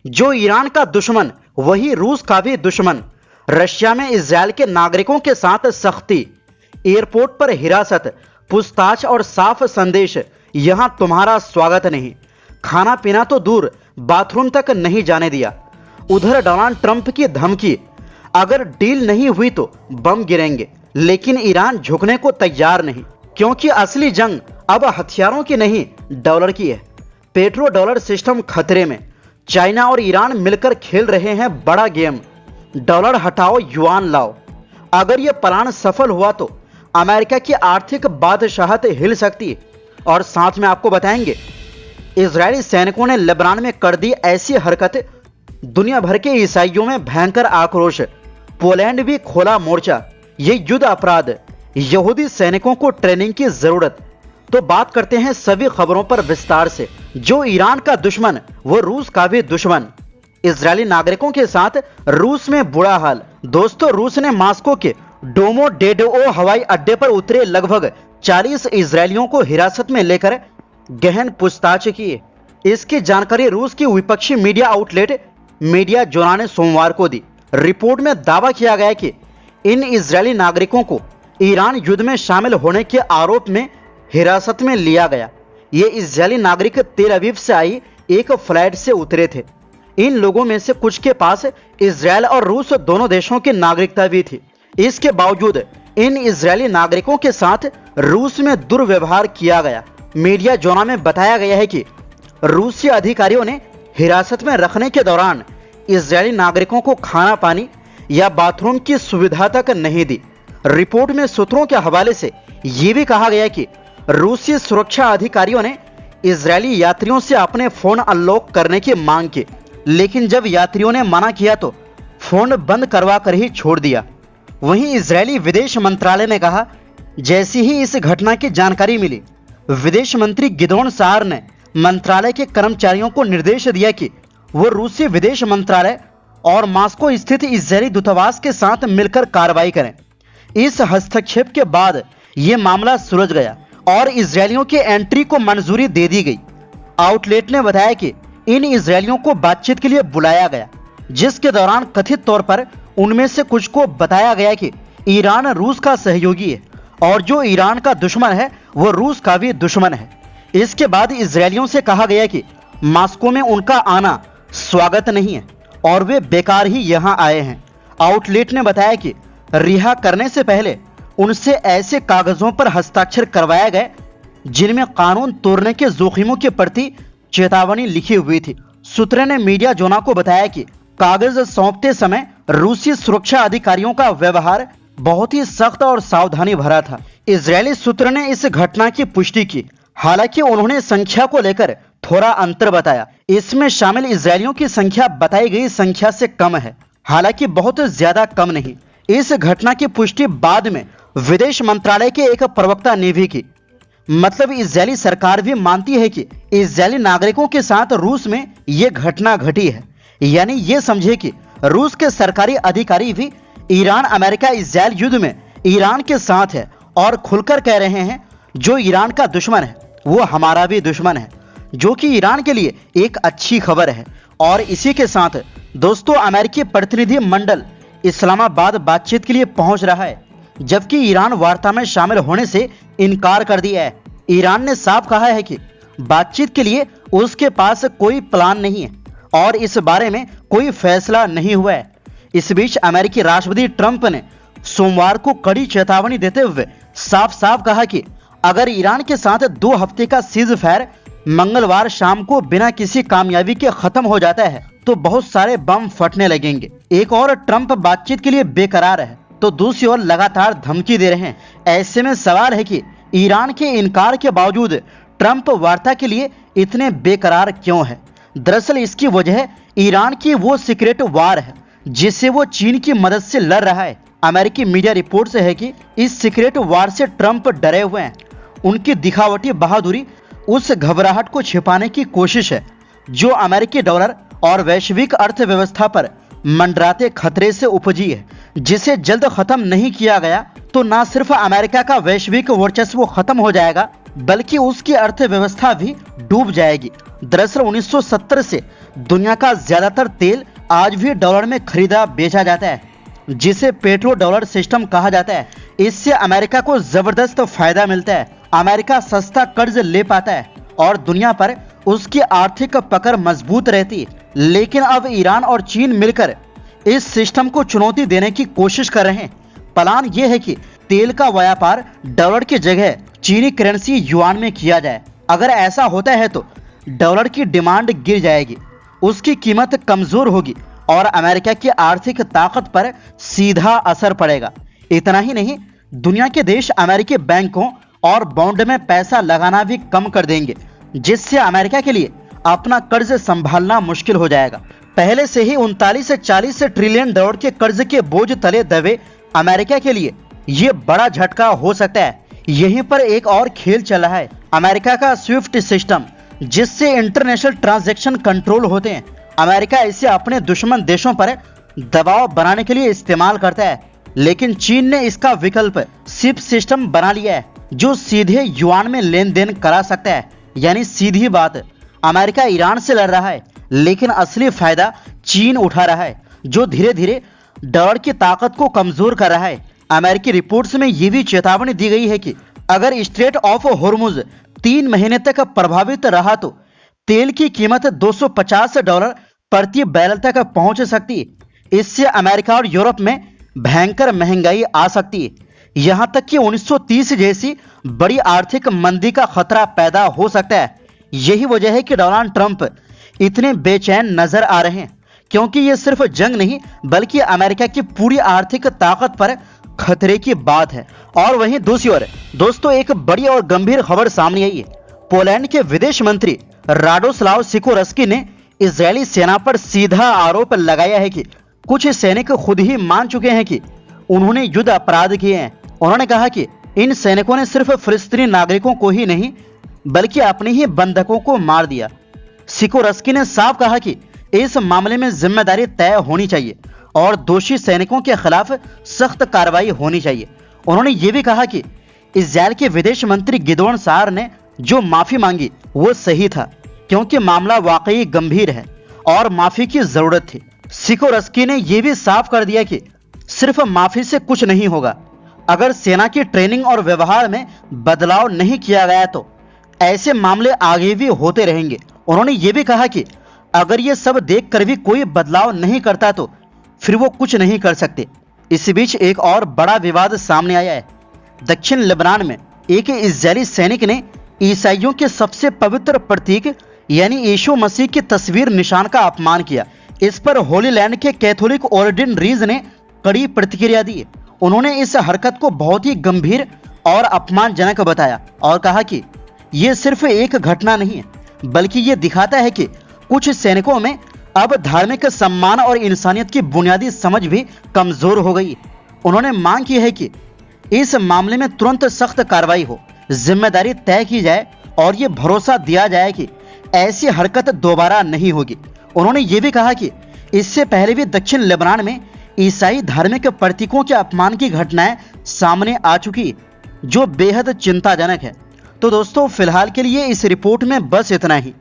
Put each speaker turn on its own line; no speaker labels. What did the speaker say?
जो ईरान का दुश्मन वही रूस का भी दुश्मन। रशिया में इजरायल के नागरिकों के साथ सख्ती, एयरपोर्ट पर हिरासत, पूछताछ और साफ संदेश, यहां तुम्हारा स्वागत नहीं। खाना पीना तो दूर, बाथरूम तक नहीं जाने दिया। उधर डोनाल्ड ट्रंप की धमकी, अगर डील नहीं हुई तो बम गिरेंगे। लेकिन ईरान झुकने को तैयार नहीं, क्योंकि असली जंग अब हथियारों की नहीं, डॉलर की है। पेट्रो डॉलर सिस्टम खतरे में। चाइना और ईरान मिलकर खेल रहे हैं बड़ा गेम। डॉलर हटाओ, युआन लाओ। अगर यह प्लान सफल हुआ तो अमेरिका की आर्थिक बादशाहत हिल सकती है। और साथ में आपको बताएंगे, इजरायली सैनिकों ने लेबनान में कर दी ऐसी हरकत, दुनिया भर के ईसाइयों में भयंकर आक्रोश। पोलैंड भी खोला मोर्चा। ये युद्ध अपराध, यहूदी सैनिकों को ट्रेनिंग की जरूरत। तो बात करते हैं सभी खबरों पर विस्तार से। जो ईरान का दुश्मन वो रूस का भी दुश्मन। इजरायली नागरिकों के साथ रूस में बुरा हाल। दोस्तों, रूस ने मॉस्को के डोमोडेडोव हवाई अड्डे पर उतरे लगभग 40 इजरायलियों को हिरासत में लेकर गहन पूछताछ की। इसकी जानकारी रूस की विपक्षी मीडिया आउटलेट मीडिया जोना ने सोमवार को दी। रिपोर्ट में दावा किया गया कि इन इजरायली नागरिकों को ईरान युद्ध में शामिल होने के आरोप में हिरासत में लिया गया। ये इजरायली नागरिक तेल अवीव से आई एक फ्लाइट से उतरे थे। इन लोगों में से कुछ के पास इजरायल और रूस दोनों देशों की नागरिकता भी थी। इसके बावजूद इन इजरायली नागरिकों के साथ रूस में दुर्व्यवहार किया गया। मीडिया जोना में बताया गया है कि रूसी अधिकारियों ने हिरासत में रखने के दौरान इजरायली नागरिकों को खाना पानी या बाथरूम की सुविधा तक नहीं दी। रिपोर्ट में सूत्रों के हवाले से यह भी कहा गया कि रूसी सुरक्षा अधिकारियों ने इजरायली यात्रियों से अपने फोन अनलॉक करने की मांग की, लेकिन जब यात्रियों ने मना किया तो फोन बंद करवा कर ही छोड़ दिया। वहीं इजरायली विदेश मंत्रालय ने कहा, जैसी ही इस घटना की जानकारी मिली, विदेश मंत्री गिदोन सार ने मंत्रालय के कर्मचारियों को निर्देश दिया कि वो रूसी विदेश मंत्रालय और मॉस्को स्थित इजरायली दूतावास के साथ मिलकर कार्रवाई करें। इस हस्तक्षेप के बाद यह मामला सुलझ गया और इजरायलियों के एंट्री को मंजूरी दे दी गई। आउटलेट ने बताया कि इन इजरायलियों को बातचीत के लिए बुलाया गया, जिसके दौरान कथित तौर पर उनमें से कुछ को बताया गया कि ईरान रूस का सहयोगी है और जो ईरान का दुश्मन है वो रूस का भी दुश्मन है। इसके बाद इजरायलियों से कहा गया कि मॉस्को में उनका आना स्वागत नहीं है और वे बेकार ही यहां आए हैं। आउटलेट ने बताया कि रिहा करने से पहले उनसे ऐसे कागजों पर हस्ताक्षर करवाया गए जिनमें कानून तोड़ने के जोखिमों के प्रति चेतावनी लिखी हुई थी। सूत्र ने मीडिया जोना को बताया कि कागज सौंपते समय रूसी सुरक्षा अधिकारियों का व्यवहार बहुत ही सख्त और सावधानी भरा था। इजरायली सूत्र ने इस घटना की पुष्टि की, हालांकि उन्होंने संख्या को लेकर थोड़ा अंतर बताया। इसमें शामिल इजरायलियों की संख्या बताई गई संख्या से कम है, हालांकि बहुत ज्यादा कम नहीं। इस घटना की पुष्टि बाद में विदेश मंत्रालय के एक प्रवक्ता ने भी की। मतलब इजरायली सरकार भी मानती है कि इजरायली नागरिकों के साथ रूस में यह घटना घटी है। यानी ये समझे कि रूस के सरकारी अधिकारी भी ईरान अमेरिका इजरायल युद्ध में ईरान के साथ है और खुलकर कह रहे हैं जो ईरान का दुश्मन है वो हमारा भी दुश्मन है, जो कि ईरान के लिए एक अच्छी खबर है। और इसी के साथ दोस्तों, अमेरिकी प्रतिनिधि मंडल इस्लामाबाद बातचीत के लिए पहुंच रहा है, जबकि ईरान वार्ता में शामिल होने से इनकार कर दिया है। ईरान ने साफ कहा है कि बातचीत के लिए उसके पास कोई प्लान नहीं है और इस बारे में कोई फैसला नहीं हुआ है। इस बीच अमेरिकी राष्ट्रपति ट्रंप ने सोमवार को कड़ी चेतावनी देते हुए साफ साफ कहा कि अगर ईरान के साथ 2 हफ्ते का सीज फायर मंगलवार शाम को बिना किसी कामयाबी के खत्म हो जाता है तो बहुत सारे बम फटने लगेंगे। एक और ट्रंप बातचीत के लिए बेकरार है तो दूसरी ओर लगातार धमकी दे रहे हैं। ऐसे में सवाल है कि ईरान के इनकार के बावजूद ट्रंप वार्ता के लिए इतने बेकरार क्यों है। दरअसल इसकी वजह ईरान की वो सीक्रेट वार है जिसे वो चीन की मदद से लड़ रहा है। अमेरिकी मीडिया रिपोर्ट से है कि इस सीक्रेट वार से ट्रंप डरे हुए हैं। उनकी दिखावटी बहादुरी उस घबराहट को छिपाने की कोशिश है जो अमेरिकी डॉलर और वैश्विक अर्थव्यवस्था पर मंडराते खतरे से उपजी है। जिसे जल्द खत्म नहीं किया गया तो ना सिर्फ अमेरिका का वैश्विक वर्चस्व खत्म हो जाएगा बल्कि उसकी अर्थव्यवस्था भी डूब जाएगी। दरअसल 1970 से दुनिया का ज्यादातर तेल आज भी डॉलर में खरीदा बेचा जाता है, जिसे पेट्रो डॉलर सिस्टम कहा जाता है। इससे अमेरिका को जबरदस्त फायदा मिलता है। अमेरिका सस्ता कर्ज ले पाता है और दुनिया पर उसकी आर्थिक पकड़ मजबूत रहती है। लेकिन अब ईरान और चीन मिलकर इस सिस्टम को चुनौती देने की कोशिश कर रहे हैं। प्लान यह है कि तेल का व्यापार डॉलर की जगह चीनी करेंसी युआन में किया जाए। अगर ऐसा होता है तो डॉलर की डिमांड गिर जाएगी, उसकी कीमत कमजोर होगी और अमेरिका की आर्थिक ताकत पर सीधा असर पड़ेगा। इतना ही नहीं, दुनिया के देश अमेरिकी बैंकों और बॉन्ड में पैसा लगाना भी कम कर देंगे, जिससे अमेरिका के लिए अपना कर्ज संभालना मुश्किल हो जाएगा। पहले से ही 39 से 40 ट्रिलियन डॉलर के कर्ज के बोझ तले दबे अमेरिका के लिए ये बड़ा झटका हो सकता है। यहीं पर एक और खेल चल रहा है, अमेरिका का स्विफ्ट सिस्टम, जिससे इंटरनेशनल ट्रांजैक्शन कंट्रोल होते हैं। अमेरिका इसे अपने दुश्मन देशों पर दबाव बनाने के लिए इस्तेमाल करता है, लेकिन चीन ने इसका विकल्प सिप सिस्टम बना लिया है, जो सीधे युआन में लेन देन करा सकता है। यानी सीधी बात, अमेरिका ईरान से लड़ रहा है, लेकिन असली फायदा चीन उठा रहा है, जो धीरे धीरे डॉलर की ताकत को कमजोर कर रहा है। अमेरिकी रिपोर्ट्स में यह भी चेतावनी दी गई है कि अगर स्ट्रेट ऑफ हॉर्मुज 3 महीने तक प्रभावित रहा तो तेल की कीमत $250 प्रति बैरल तक पहुंच सकती है। इससे अमेरिका और यूरोप में भयंकर महंगाई आ सकती है, यहां तक कि 1930 जैसी बड़ी आर्थिक मंदी का खतरा पैदा हो सकता है। यही वजह है कि डोनाल्ड ट्रंप इतने बेचैन नजर आ रहे हैं, क्योंकि ये सिर्फ जंग नहीं बल्कि अमेरिका की पूरी आर्थिक ताकत पर खतरे की बात है। और वहीं दूसरी ओर दोस्तों, एक बड़ी और गंभीर खबर सामने आई है। पोलैंड के विदेश मंत्री राडोस्लाव सिकोरस्की ने इजरायली सेना पर सीधा आरोप लगाया है कि कुछ सैनिक खुद ही मान चुके हैं कि उन्होंने युद्ध अपराध किए हैं। उन्होंने कहा कि इन सैनिकों ने सिर्फ फिलिस्तीनी नागरिकों को ही नहीं बल्कि अपने ही बंधकों को मार दिया। सिकोरस्की ने साफ कहा कि इस मामले में जिम्मेदारी तय होनी चाहिए और दोषी सैनिकों के खिलाफ सख्त कार्रवाई होनी चाहिए। उन्होंने ये भी कहा कि इजरायल के विदेश मंत्री गिदोन सार ने जो माफी मांगी वो सही था, क्योंकि मामला वाकई गंभीर है और माफी की जरूरत थी। सिकोरस्की ने यह भी साफ कर दिया कि सिर्फ माफी से कुछ नहीं होगा। अगर सेना की ट्रेनिंग और व्यवहार में बदलाव नहीं किया गया तो ऐसे मामले आगे भी होते रहेंगे। उन्होंने ये भी कहा कि अगर ये सब देखकर भी कोई बदलाव नहीं करता तो फिर वो कुछ नहीं कर सकते। इसी बीच एक और बड़ा विवाद सामने आया है। दक्षिण लेबनान में एक इजरायली सैनिक ने ईसाइयों के सबसे पवित्र प्रतीक यानी यीशु मसीह की तस्वीर निशान का अपमान किया। इस पर होली लैंड के कैथोलिक ऑर्डिन रीज ने कड़ी प्रतिक्रिया दी। उन्होंने इस हरकत को बहुत ही गंभीर और अपमानजनक बताया और कहा कि यह सिर्फ एक घटना नहीं है बल्कि यह दिखाता है कि कुछ सैनिकों में अब धार्मिक सम्मान और इंसानियत की बुनियादी समझ भी कमजोर हो गई। उन्होंने मांग की है कि इस मामले में तुरंत सख्त कार्रवाई हो, जिम्मेदारी तय की जाए और ये भरोसा दिया जाए कि ऐसी हरकत दोबारा नहीं होगी। उन्होंने ये भी कहा कि इससे पहले भी दक्षिण लेबनान में ईसाई धार्मिक प्रतीकों के अपमान की घटनाएं सामने आ चुकी, जो बेहद चिंताजनक है। तो दोस्तों, फिलहाल के लिए इस रिपोर्ट में बस इतना ही।